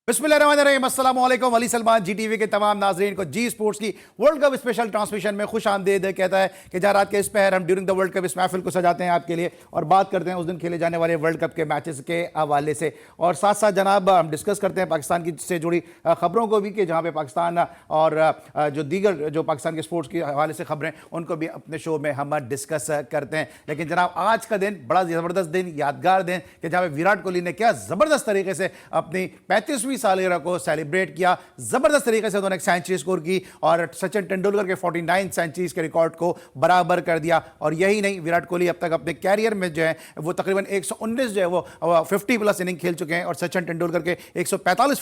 बिस्मिल्लाहिर्रहमानिर्रहीम, अस्सलाम वालेकुम। अली सलमान जी टीवी के तमाम नाजरीन को जी स्पोर्ट्स की वर्ल्ड कप स्पेशल ट्रांसमिशन में खुश आमदीद कहता है कि जहाँ रात के इस पहर हम ड्यूरिंग द वर्ल्ड कप इस महफिल को सजाते हैं आपके लिए और बात करते हैं उस दिन खेले जाने वाले वर्ल्ड कप के मैचेस के हवाले से और साथ साथ जनाब हम डिस्कस करते हैं पाकिस्तान की से जुड़ी खबरों को भी कि जहाँ पे पाकिस्तान और जो दीगर जो पाकिस्तान के स्पोर्ट्स के हवाले से खबरें उनको भी अपने शो में हम डिस्कस करते हैं। लेकिन जनाब आज का दिन बड़ा ज़बरदस्त दिन, यादगार दिन कि जहाँ पे विराट कोहली ने क्या ज़बरदस्त तरीके से अपनी 35वीं सालगिरह को सेलिब्रेट किया। जबरदस्त तरीके से उन्होंने एक सेंचुरी स्कोर की और सचिन तेंदुलकर के 49 सेंचुरीज के रिकॉर्ड को बराबर कर दिया। और यही नहीं, विराट कोहली अब तक अपने कैरियर में जो है वो तकरीबन 119 जो है वो 50 प्लस इनिंग खेल चुके हैं और सचिन तेंदुलकर के 145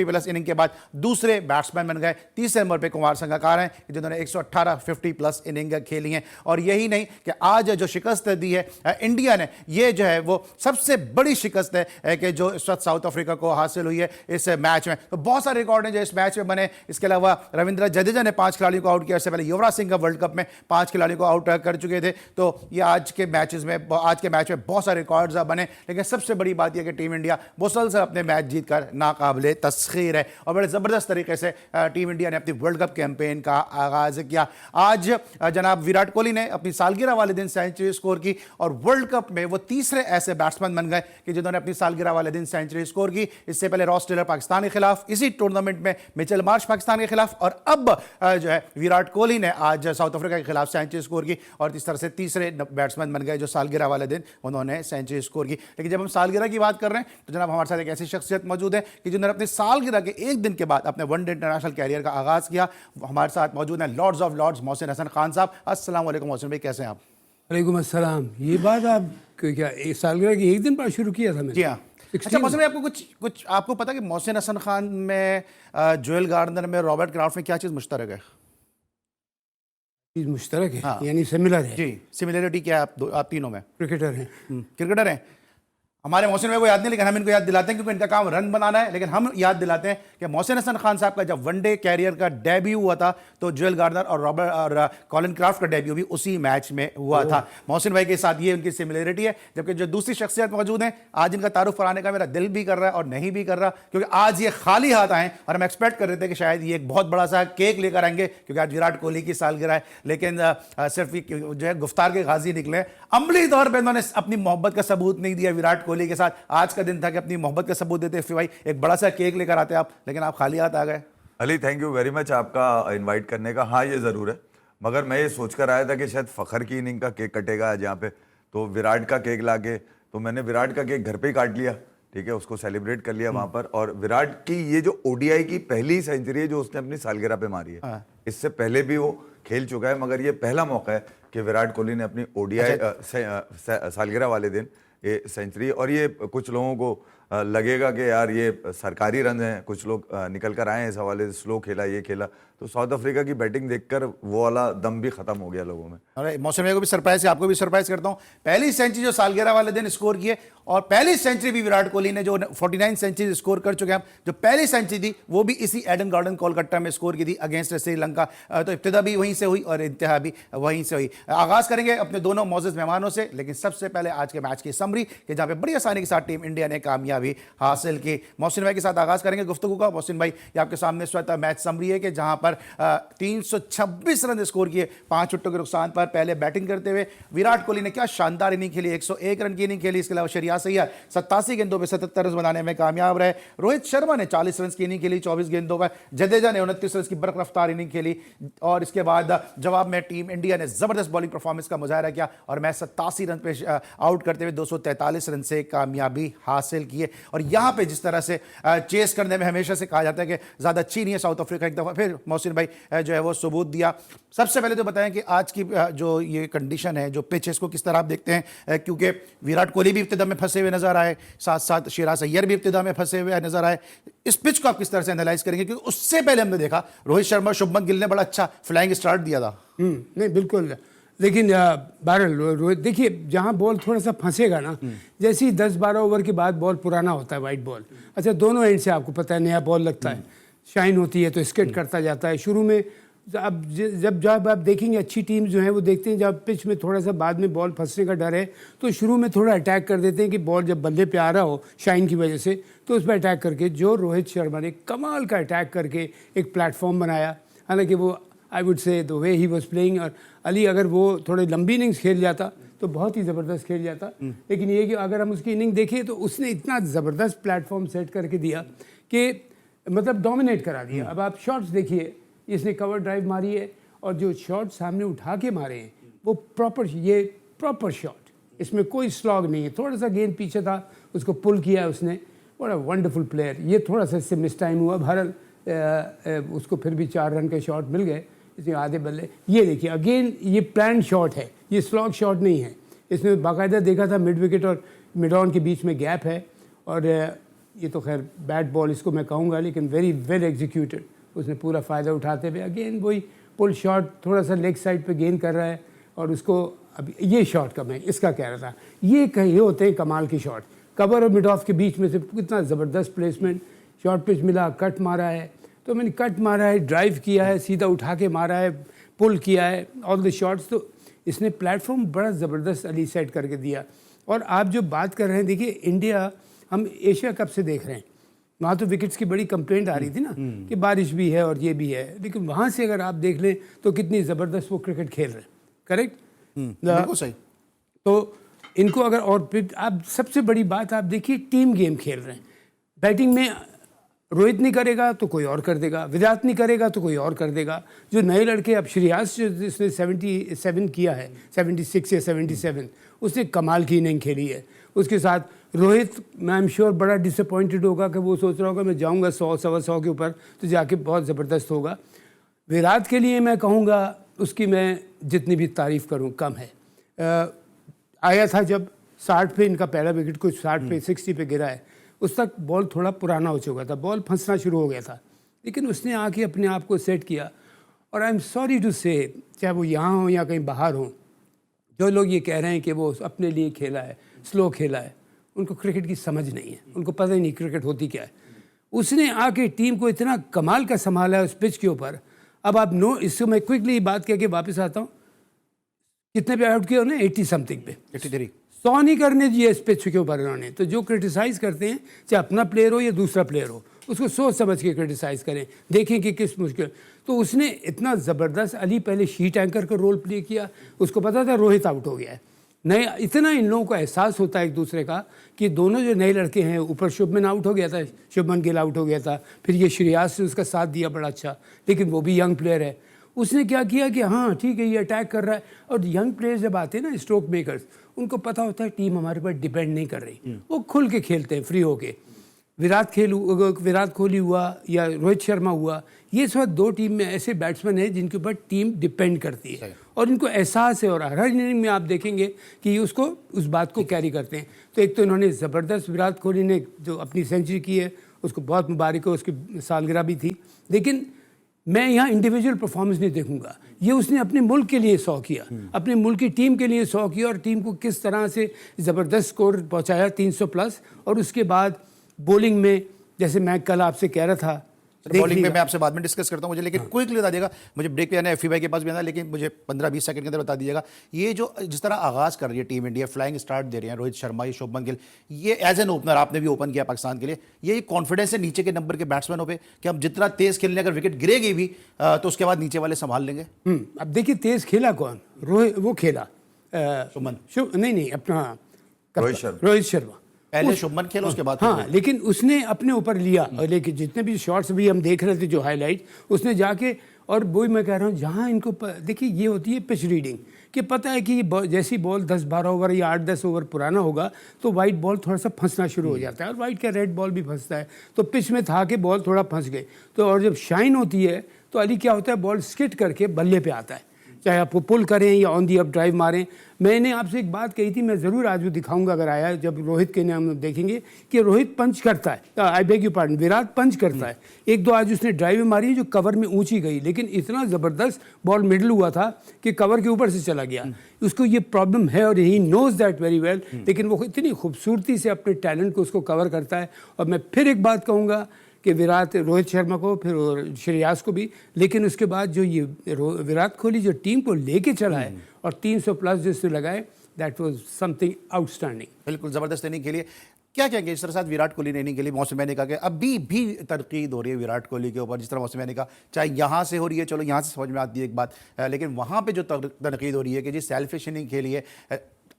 प्लस इनिंग के बाद दूसरे बैट्समैन बन गए। तीसरे नंबर पर कुमार संगकारा हैं जिन्होंने 118 50 प्लस इनिंग खेली हैं। और यही नहीं कि आज जो शिकस्त दी है इंडिया ने, ये जो है वो सबसे बड़ी शिकस्त है कि जो इस वक्त साउथ अफ्रीका को हासिल हुई है इस मैच में। तो बहुत सारे रिकॉर्ड हैं जो इस मैच में बने। इसके अलावा रविंद्र जडेजा ने 5 खिलाड़ियों को आउट किया। इससे पहले युवराज सिंह का वर्ल्ड कप में 5 खिलाड़ियों को आउट कर चुके थे। तो ये आज के मैच में बहुत सारे रिकॉर्ड्स बने। लेकिन सबसे बड़ी बात यह कि टीम इंडिया मुसलसल अपने मैच जीतकर नाकाबिले तस्खीर है और बड़े ज़बरदस्त तरीके से टीम इंडिया ने अपनी वर्ल्ड कप कैंपेन का आगाज़ किया। आज जनाब विराट कोहली ने अपनी सालगिरह वाले दिन सेंचुरी स्कोर की और वर्ल्ड कप में वो तीसरे ऐसे बैट्समैन बन गए कि जिन्होंने अपनी सालगिरह वाले दिन सेंचुरी स्कोर की। इससे पहले रॉस टेलर पाकिस्तान के खिलाफ, इसी टूर्नामेंट में मिचेल मार्श पाकिस्तान के खिलाफ और अब जो है विराट कोहली ने आज साउथ अफ्रीका के खिलाफ सेंचुरी स्कोर की और इस तरह से तीसरे बैट्समैन बन गए जो सालगिरह वाले दिन उन्होंने सेंचुरी स्कोर की। लेकिन जब हम सालगिरह की बात कर रहे हैं तो जनाब हमारे साथ एक ऐसी शख्सियत मौजूद है कि जिन्होंने अपनी सालगिरह के एक दिन के बाद अपने वनडे इंटरनेशनल कैरियर का आगाज किया। हमारे साथ मौजूद हैं lords of lords Mohsin Hasan Khan साहब। अस्सलाम वालेकुम मोहसिन भाई, कैसे हैं आप? वालेकुम अस्सलाम। ये बात आप क्या एक सालगिरह की एक दिन बाद शुरू किया था मैंने? जी हाँ। अच्छा मोहसिन भाई, आपको कुछ आपको पता कि मोहसिन हसन खान में, जोएल गार्डनर में, रॉबर्ट क्राफ्ट में क्या चीज़ मुश्तरक है? चीज़ मुश्तरक है? हाँ। यानी सिमिलर है? जी, सिमिलरिटी क्या है आप तीनों में? क्रिकेटर हैं। क्रिकेटर हैं। हमारे मोहसिन भाई को याद नहीं, लेकिन हम इनको याद दिलाते हैं क्योंकि इनका काम रन बनाना है। लेकिन हम याद दिलाते हैं कि मोहसिन हसन खान साहब का जब वनडे कैरियर का डेब्यू हुआ था तो जोएल गार्डनर और रॉबर्ट और कॉलिन क्राफ्ट का डेब्यू भी उसी मैच में हुआ था। मोहसिन भाई के साथ ये उनकी सिमिलरिटी है। जबकि जो दूसरी शख्सियत मौजूद हैं, आज इनका तारुफ कराने का मेरा दिल भी कर रहा है और नहीं भी कर रहा, क्योंकि आज ये खाली हाथ आए और हम एक्सपेक्ट कर रहे थे कि शायद ये एक बहुत बड़ा सा केक लेकर आएंगे क्योंकि आज विराट कोहली की सालगिरह है। लेकिन सिर्फ जो है गुफ्तार के गाजी निकले। अमली तौर पर इन्होंने अपनी मोहब्बत का सबूत नहीं दिया विराट कोहली के साथ। आज का दिन था कि अपनी मोहब्बत का सबूत देते भाई, एक बड़ा सा केक लेकर आते आप, लेकिन आप खाली हाथ आ गए। Ali, thank you very much आपका इनवाइट करने का। हाँ, ये ज़रूर है, मगर मैं ये सोचकर आया था कि शायद फ़खर की इनिंग का केक कटेगा आज यहाँ पे, तो विराट का केक लाके तो मैंने विराट का केक घर पे ही काट लिया। ठीक है, उसको सेलिब्रेट कर लिया वहाँ पर। और विराट की ये जो ओडीआई की पहली सेंचुरी है जो उसने अपनी सालगिरह पे मारी है। हाँ। इससे पहले भी वो खेल चुका है, मगर ये पहला मौका है कि विराट कोहली ने अपनी ओडीआई सालगिरह वाले दिन ये सेंचुरी। और ये कुछ लोगों को लगेगा कि यार ये सरकारी रन हैं, कुछ लोग निकल कर आए हैं इस हवाले से, स्लो खेला, ये खेला, तो साउथ अफ्रीका की बैटिंग देखकर वो वाला दम भी खत्म हो गया लोगों में। अरे मौसम को भी सरप्राइज है, आपको भी सरप्राइज करता हूँ। पहली सेंचुरी जो सालगिरह वाले दिन स्कोर किए और पहली सेंचुरी भी विराट कोहली ने जो 49 सेंचुरी स्कोर कर चुके हैं, जो पहली सेंचुरी थी वो भी इसी एडन गार्डन कोलकाता में स्कोर की थी अगेंस्ट श्रीलंका। तो इब्तिदा भी वहीं से हुई और इंतहा भी वहीं से हुई। आगाज करेंगे अपने दोनों मौजूद मेहमानों से, लेकिन सबसे पहले आज के मैच की समरी कि जहाँ पे बड़ी आसानी के साथ टीम इंडिया ने कामयाबी हासिल की। मोहसिन भाई के साथ आगाज करेंगे गुफ्तगू का। मोहसिन भाई, ये आपके सामने इस वक्त मैच समरी है कि जहाँ पर 326 रन स्कोर किए 5 विकेटों के नुकसान पर। पहले बैटिंग करते हुए विराट कोहली ने क्या शानदार इनिंग खेली, 101 रन की इनिंग खेली। इसके अलावा शरियास अय्यर 87 गेंदों पर 77 रन बनाने में कामयाब रहे। रोहित शर्मा ने 40 रन की इनिंग खेली 24 गेंदों पर। जडेजा ने 29 रन की बरक रफ्तार इनिंग खेली और इसके बाद जवाब में टीम इंडिया ने जबरदस्त बॉलिंग परफॉर्मेंस का मुजाहरा किया और मैच 87 रन पे आउट करते हुए 243 रन से कामयाबी हासिल की है। और यहाँ पे जिस तरह से चेस करने में हमेशा से कहा जाता है कि ज़्यादा अच्छी नहीं है साउथ अफ्रीका, एक दफ़ा फिर मोहसिन भाई जो है वो सबूत दिया। सबसे पहले तो बताएं कि आज की जो ये कंडीशन है, जो पिच है, इसको किस तरह आप देखते हैं? क्योंकि विराट कोहली भी इब्तिदा में फंसे हुए नजर आए, साथ साथ शरियास अय्यर भी इब्तिदा में फंसे हुए नजर आए। इस पिच को आप किस तरह से एनालाइज करेंगे? क्योंकि उससे पहले हमने देखा रोहित शर्मा, शुभमन गिल ने बड़ा अच्छा फ्लाइंग स्टार्ट दिया था। नहीं, बिल्कुल। लेकिन बहरहाल रोहित, देखिए जहाँ बॉल थोड़ा सा फंसेगा ना, जैसे ही 10-12 ओवर के बाद बॉल पुराना होता है, वाइट बॉल, अच्छा दोनों एंड से आपको पता है नया बॉल लगता है, शाइन होती है तो स्केट करता जाता है। शुरू में जब आप देखेंगे अच्छी टीम जो है वो देखते हैं जब पिच में थोड़ा सा बाद में बॉल फंसने का डर है तो शुरू में थोड़ा अटैक कर देते हैं कि बॉल जब बल्ले पे आ रहा हो शाइन की वजह से तो उस पर अटैक करके जो रोहित शर्मा ने कमाल का अटैक करके एक प्लेटफॉर्म बनाया। हालांकि वो I would say the way he was playing, और अली अगर वो थोड़े लंबी इनिंग्स खेल जाता तो बहुत ही ज़बरदस्त खेल जाता, लेकिन ये कि अगर हम उसकी इनिंग देखें तो उसने इतना ज़बरदस्त प्लेटफॉर्म सेट करके दिया कि मतलब डोमिनेट करा दिया। अब आप शॉट्स देखिए, इसने कवर ड्राइव मारी है और जो शॉट सामने उठा के मारे हैं वो प्रॉपर शॉट, इसमें कोई स्लॉग नहीं है। थोड़ा सा गेंद पीछे था, उसको पुल किया उसने, बड़ा वंडरफुल प्लेयर। ये थोड़ा सा इससे मिस टाइम हुआ, बहरहाल उसको फिर भी 4 रन के शॉट मिल गए इसमें आधे बल्ले। ये देखिए अगेन ये प्लान शॉट है, ये स्लॉग शॉट नहीं है। इसमें बाकायदा देखा था मिड विकेट और मिड ऑन के बीच में गैप है, और ये तो खैर बैट बॉल इसको मैं कहूँगा, लेकिन वेरी वेल एग्जीक्यूटेड। उसने पूरा फ़ायदा उठाते हुए अगेन वही पुल शॉट, थोड़ा सा लेग साइड पे गेंद कर रहा है, और उसको अब ये शॉट का मैं इसका कह रहा था, ये कहीं होते हैं कमाल के शॉट। कवर और मिड ऑफ के बीच में से कितना ज़बरदस्त प्लेसमेंट, शॉर्ट पिच मिला, कट मारा है, तो मैंने कट मारा है, ड्राइव किया है, सीधा उठा के मारा है, पुल किया है, ऑल द शॉट्स। तो इसने प्लेटफॉर्म बड़ा ज़बरदस्त अली सेट करके दिया। और आप जो बात कर रहे हैं, देखिए इंडिया हम एशिया कप से देख रहे हैं, वहाँ तो विकेट्स की बड़ी कंप्लेंट आ रही थी ना कि बारिश भी है और ये भी है, लेकिन वहाँ से अगर आप देख लें तो कितनी ज़बरदस्त वो क्रिकेट खेल रहे हैं। करेक्ट, बिल्कुल सही। तो इनको अगर और फिर आप सबसे बड़ी बात आप देखिए टीम गेम खेल रहे हैं। बैटिंग में रोहित नहीं करेगा तो कोई और कर देगा, विराट नहीं करेगा तो कोई और कर देगा। जो नए लड़के, अब श्रेयस जिसने 77 किया है, 76 या 77, उसने कमाल की इनिंग खेली है। उसके साथ रोहित, मैं एम श्योर बड़ा डिसअपॉइंटेड होगा कि वो सोच रहा होगा मैं जाऊंगा 100 सवा 100 के ऊपर तो जाके बहुत ज़बरदस्त होगा। विराट के लिए मैं कहूँगा उसकी मैं जितनी भी तारीफ़ करूँ कम है। आया था जब 60 पे इनका पहला विकेट, कुछ 60 पे 60 पे गिरा है, उस तक बॉल थोड़ा पुराना हो चुका था, बॉल फंसना शुरू हो गया था, लेकिन उसने आके अपने आप को सेट किया। और आई एम सॉरी टू से, चाहे वो यहाँ हो या कहीं बाहर हो, जो लोग ये कह रहे हैं कि वो अपने लिए खेला है, स्लो खेला है, उनको क्रिकेट की समझ नहीं है, उनको पता ही नहीं क्रिकेट होती क्या है। उसने आके टीम को इतना कमाल का संभाला है उस पिच के ऊपर। अब आप इससे मैं क्विकली बात करके वापस आता हूँ, कितने पे आउट किया उन्होंने? 80 समथिंग पे, 83। 100 नहीं करने दिए इस पिच के ऊपर इन्होंने। तो जो क्रिटिसाइज़ करते हैं, चाहे अपना प्लेयर हो या दूसरा प्लेयर हो, उसको सोच समझ के क्रिटिसाइज़ करें, देखें कि किस मुश्किल। तो उसने इतना ज़बरदस्त, अली पहले शीट एंकर का रोल प्ले किया, उसको पता था रोहित आउट हो गया है, नए इतना इन लोगों को एहसास होता है एक दूसरे का कि दोनों जो नए लड़के हैं, ऊपर शुभमन आउट हो गया था, शुभमन गिल आउट हो गया था, फिर ये श्रेयस ने उसका साथ दिया बड़ा अच्छा, लेकिन वो भी यंग प्लेयर है। उसने क्या किया कि हाँ ठीक है ये अटैक कर रहा है, और यंग प्लेयर्स जब आते हैं ना, स्ट्रोक मेकर्स, उनको पता होता है टीम हमारे पर डिपेंड नहीं कर रही, वो खुल के खेलते हैं फ्री होके। विराट कोहली हुआ या रोहित शर्मा हुआ, ये सब 2 टीम में ऐसे बैट्समैन हैं जिनके ऊपर टीम डिपेंड करती है, और इनको एहसास है, और हर इनिंग में आप देखेंगे कि ये उसको उस बात को कैरी करते हैं। तो एक तो इन्होंने ज़बरदस्त, विराट कोहली ने जो अपनी सेंचुरी की है उसको बहुत मुबारक हो, उसकी सालगिरह भी थी, लेकिन मैं यहाँ इंडिविजुअल परफॉर्मेंस नहीं देखूंगा। ये उसने अपने मुल्क के लिए 100 किया, अपने मुल्क की टीम के लिए 100 किया, और टीम को किस तरह से ज़बरदस्त स्कोर पहुँचाया 300 प्लस। और उसके बाद बॉलिंग में, जैसे मैं कल आपसे कह रहा था, बॉलिंग में मैं आपसे बाद में डिस्कस करता हूं, मुझे लेकिन क्विकली बता दीजिएगा, मुझे ब्रेक पे आना है, एफी भाई के पास भी आना है, लेकिन मुझे 15-20 सेकंड के अंदर बता दीजिएगा, ये जो जिस तरह आगाज कर रही है टीम इंडिया, फ्लाइंग स्टार्ट दे रहे हैं रोहित शर्मा, ये शुभमन गिल, ये एज एन ओपनर आपने भी ओपन किया पाकिस्तान के लिए, ये कॉन्फिडेंस है नीचे के नंबर के बैट्समैनों पे कि हम जितना तेज खेलने, अगर विकेट गिरेगी भी तो उसके बाद नीचे वाले संभाल लेंगे? अब देखिए तेज खेला कौन? वो खेला शुभमन, नहीं अपना रोहित शर्मा, पहले शुभमन खेला उसके बाद। हाँ, लेकिन उसने अपने ऊपर लिया, और लेकिन जितने भी शॉट्स भी हम देख रहे थे जो हाईलाइट, उसने जाके, और वही मैं कह रहा हूँ जहाँ इनको देखिए ये होती है पिच रीडिंग, कि पता है कि जैसी बॉल 10-12 ओवर या 8-10 ओवर पुराना होगा तो वाइट बॉल थोड़ा सा फंसना शुरू हो जाता है, और वाइट का रेड बॉल भी फंसता है, तो पिच में था कि बॉल थोड़ा फंस गई। तो और जब शाइन होती है तो अली क्या होता है, बॉल स्किट करके बल्ले पे आता है, चाहे आप पुल करें या ऑन दी अप ड्राइव मारें। मैंने आपसे एक बात कही थी, मैं ज़रूर आज भी दिखाऊंगा अगर आया, जब रोहित के नाम देखेंगे कि रोहित पंच करता है, I beg your pardon, Virat punch करता है। 1-2 आज उसने ड्राइव मारी जो कवर में ऊंची गई, लेकिन इतना ज़बरदस्त बॉल मिडल हुआ था कि कवर के ऊपर से चला गया। उसको ये प्रॉब्लम है और he knows that very well, लेकिन वो इतनी खूबसूरती से अपने टैलेंट को उसको कवर करता है। और मैं फिर एक बात कहूँगा, कि विराट, रोहित शर्मा को, फिर श्रेयस को भी, लेकिन उसके बाद जो ये विराट कोहली जो टीम को लेके चला है और 300 प्लस जिसने लगाए, दैट वाज समथिंग आउटस्टैंडिंग। बिल्कुल ज़बरदस्त इनिंग के लिए क्या कहेंगे इस तरह साथ विराट कोहली ने इनिंग के लिए? मौसम का अभी भी तनकीद हो रही है विराट कोहली के ऊपर, जिस तरह मौसम का चाहे यहाँ से हो रही है, चलो यहाँ से समझ में आती है एक बात, लेकिन वहाँ पे जो तनकीद हो रही है कि जी सेल्फिश इनिंग खेली है,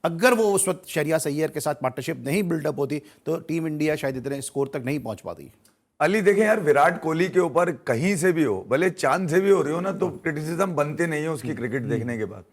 अगर वो उस वक्त शहरियार अय्यर के साथ पार्टनरशिप नहीं बिल्डअप होती तो टीम इंडिया शायद इतने स्कोर तक नहीं पहुंच पाती। अली देखें यार, विराट कोहली के ऊपर कहीं से भी हो, भले चांद से भी हो रही हो ना, तो क्रिटिसिज्म बनते नहीं है उसकी क्रिकेट देखने के बाद।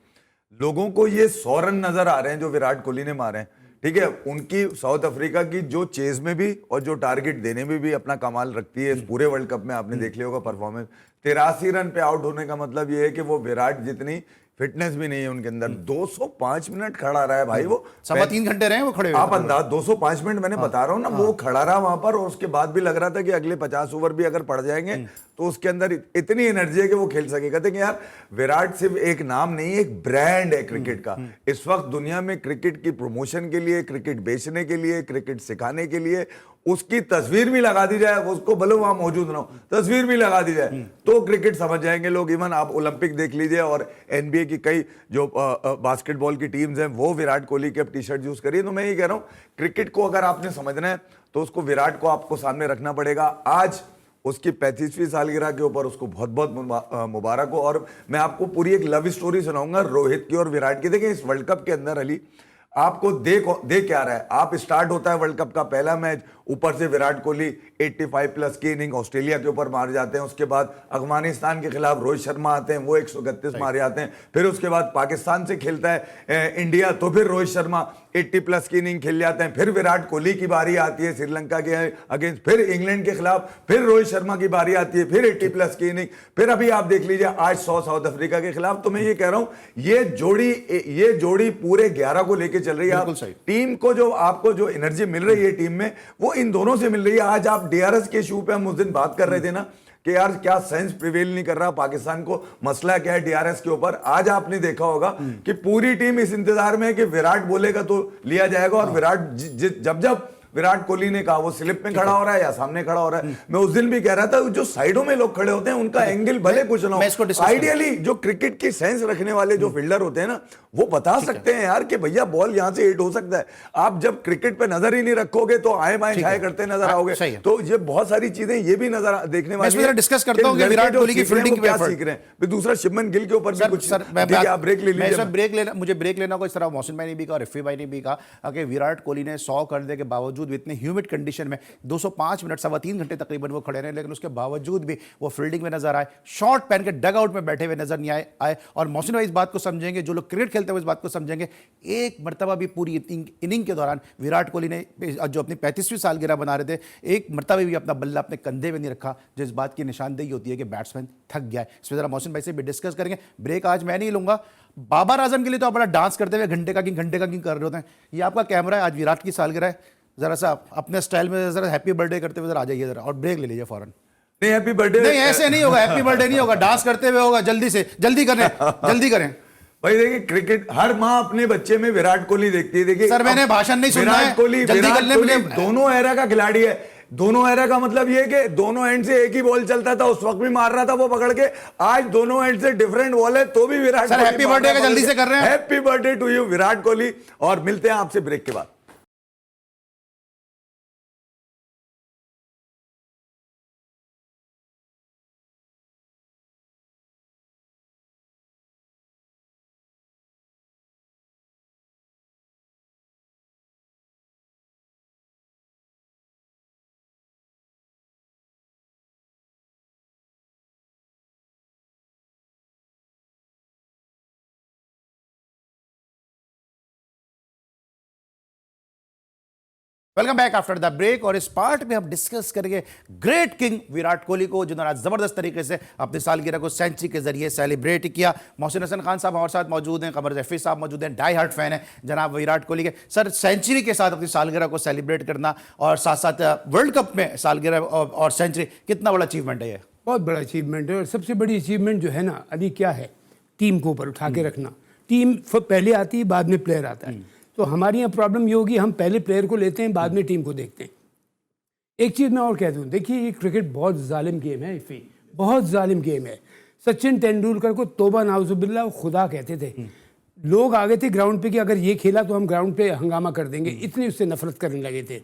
लोगों को ये 100 रन नजर आ रहे हैं जो विराट कोहली ने मारे हैं, ठीक है। उनकी साउथ अफ्रीका की जो चेज में भी और जो टारगेट देने में भी अपना कमाल रखती है। इस पूरे वर्ल्ड कप में आपने देख लिया होगा परफॉर्मेंस, 83 रन पे आउट होने का मतलब ये है कि वो विराट जितनी फिटनेस भी नहीं है उनके अंदर। 205 मिनट खड़ा रहा है भाई, वो 3.25 घंटे रहे वो खड़े हुए। आप अंदाज 205 मिनट मैंने बता रहा हूँ ना, वो खड़ा रहा वहां पर, और उसके बाद भी लग रहा था कि अगले 50 ओवर भी अगर पड़ जाएंगे तो उसके अंदर इतनी एनर्जी है कि वो खेल सकेगा। कहते हैं यार, विराट सिर्फ एक नाम नहीं, एक ब्रांड है क्रिकेट का। इस वक्त दुनिया में क्रिकेट की प्रमोशन के लिए, क्रिकेट बेचने के लिए, क्रिकेट सिखाने के लिए उसकी तस्वीर भी लगा दी जाए, उसको भले वहां मौजूद ना हो, तस्वीर भी लगा दी जाए तो क्रिकेट समझ जाएंगे लोग। इवन आप ओलंपिक देख लीजिए और एनबीए की कई जो बास्केटबॉल की टीम्स हैं वो विराट कोहली के अब टी शर्ट यूज करिए। तो मैं ये कह रहा हूं, क्रिकेट को अगर आपने समझना है तो उसको विराट को आपको सामने रखना पड़ेगा। आज उसकी 35वीं सालगिरह के ऊपर उसको बहुत बहुत मुबारक हो। और मैं आपको पूरी एक लव स्टोरी सुनाऊंगा रोहित की और विराट की। देखिए, इस वर्ल्ड कप के अंदर अली आपको दे क्या रहा है, आप स्टार्ट होता है वर्ल्ड कप का पहला मैच, ऊपर से विराट कोहली 85 प्लस की इनिंग ऑस्ट्रेलिया के ऊपर मार जाते हैं। उसके बाद अफगानिस्तान के खिलाफ रोहित शर्मा आते हैं, वो 131 मारे आते हैं। फिर उसके बाद पाकिस्तान से खेलता है इंडिया, तो फिर रोहित शर्मा 80 प्लस की इनिंग खेल जाते हैं। फिर विराट कोहली की बारी आती है श्रीलंका के अगेंस्ट, फिर इंग्लैंड के खिलाफ, फिर रोहित शर्मा की बारी आती है, फिर 80 प्लस की इनिंग, फिर अभी आप देख लीजिए आज 100 साउथ अफ्रीका के खिलाफ। तो मैं ये कह रहा हूं, ये जोड़ी पूरे 11 को लेके चल रही है। टीम को जो आपको जो एनर्जी मिल रही है टीम में, वो इन दोनों से मिल रही है। आज आप डीआरएस के इशू पे हम उस दिन बात कर रहे थे ना कि यार क्या सेंस प्रिवेल नहीं कर रहा पाकिस्तान को, मसला क्या है डीआरएस के ऊपर। आज आपने देखा होगा कि पूरी टीम इस इंतजार में है कि विराट बोलेगा तो लिया जाएगा, और विराट जब विराट कोहली ने कहा वो स्लिप में खड़ा हो रहा है या सामने खड़ा हो रहा है। मैं उस दिन भी कह रहा था, जो साइडों में लोग खड़े होते हैं उनका एंगल भले कुछ ना हो, आइडियली जो क्रिकेट की सेंस रखने वाले जो फील्डर होते हैं ना, वो बता सकते हैं यार कि भैया बॉल यहां से हिट हो सकता है। आप जब क्रिकेट पे नजर ही नहीं रखोगे तो आए बाएं छाए करते नजर आओगे। तो ये बहुत सारी चीजें ये भी नजर देखने वाली है। डिस्कस करता हूं कि विराट कोहली की फील्डिंग क्या सीख रहे हैं। दूसरा शुभमन गिल के ऊपर भी कुछ ब्रेक ले लीजिए। मुझे ब्रेक लेना को इस तरह मौसम भाई ने भी कहा, रफी भाई ने भी कहा कि विराट कोहली ने 100 करने के बावजूद इतने ह्यूमिड कंडीशन में 205 मिनट 3.25 घंटे तकरीबन वो खड़े रहे, लेकिन उसके बावजूद भी वो फील्डिंग में नजर आए, शॉट पहन के डग आउट में बैठे हुए नजर नहीं आए। और मौसम भाई इस बात को समझेंगे, जो लोग क्रिकेट खेलते हुए इस बात को समझेंगे, एक मरतबा भी पूरी इनिंग के दौरान विराट कोहली ने जो अपनी 35वीं सालगिरह बना रहे थे, एक मरतबा भी अपना बल्ला अपने कंधे में नहीं रखा, जो इस बात की निशानदेही होती है कि बैट्समैन थक गया है। इस जरा मौसम भाई से भी डिस्कस करेंगे। ब्रेक आज मैं नहीं लूंगा। बाबर आजम के लिए तो आप बड़ा डांस करते हुए घंटे का किंग कर रहे होते हैं। ये आपका कैमरा है, आज विराट की सालगिरह है, जरा सा अपने स्टाइल में जरा हैप्पी बर्थडे करते हुए जरा आ जाइए जरा, और ब्रेक ले लीजिए फौरन। नहीं हैप्पी बर्थडे नहीं, ऐसे नहीं होगा, हैप्पी बर्थडे नहीं होगा, डांस करते हुए होगा। जल्दी से जल्दी करें भाई। देखिए, क्रिकेट हर माँ अपने बच्चे में विराट कोहली देखती है। देखिए सर, मैंने भाषण नहीं सुना है। विराट कोहली दोनों एरा का खिलाड़ी है। दोनों एरा का मतलब ये कि दोनों एंड से एक ही बॉल चलता था, उस वक्त भी मार रहा था वो पकड़ के। आज दोनों एंड से डिफरेंट बॉल है तो भी विराट कोहली। हैप्पी बर्थडे का जल्दी से कर रहे हैं। Happy birthday to you Virat Kohli, और मिलते हैं आपसे ब्रेक के बाद। Welcome back after the break. और इस पार्ट में हम डिस्कस करेंगे ग्रेट किंग विराट कोहली को, जिन्होंने आज जबरदस्त तरीके से अपनी सालगिरह को सेंचुरी के जरिए सेलिब्रेट किया। मोहसिन हसन खान साहब हमारे साथ मौजूद हैं, कमर जैफी साहब मौजूद हैं, डाई हार्ट फैन है जनाब विराट कोहली के। सर, सेंचुरी के साथ अपनी सालगिरह को सेलिब्रेट करना और साथ साथ वर्ल्ड कप में सालगिरह और सेंचुरी, कितना बड़ा अचीवमेंट है ये? बहुत बड़ा अचीवमेंट है। और सबसे बड़ी अचीवमेंट जो है ना अभी क्या है, टीम को ऊपर उठा के रखना। टीम पहले आती है, बाद में प्लेयर आता है। तो हमारी यहाँ प्रॉब्लम ये होगी, हम पहले प्लेयर को लेते हैं, बाद में टीम को देखते हैं। एक चीज़ मैं और कह दूं, देखिए ये क्रिकेट बहुत जालिम गेम है इफ़ी, बहुत जालिम गेम है। सचिन तेंदुलकर को तौबा नाउजुबिल्ला वो खुदा कहते थे। लोग आ गए थे ग्राउंड पे कि अगर ये खेला तो हम ग्राउंड पे हंगामा कर देंगे, इतनी उससे नफरत करने लगे थे।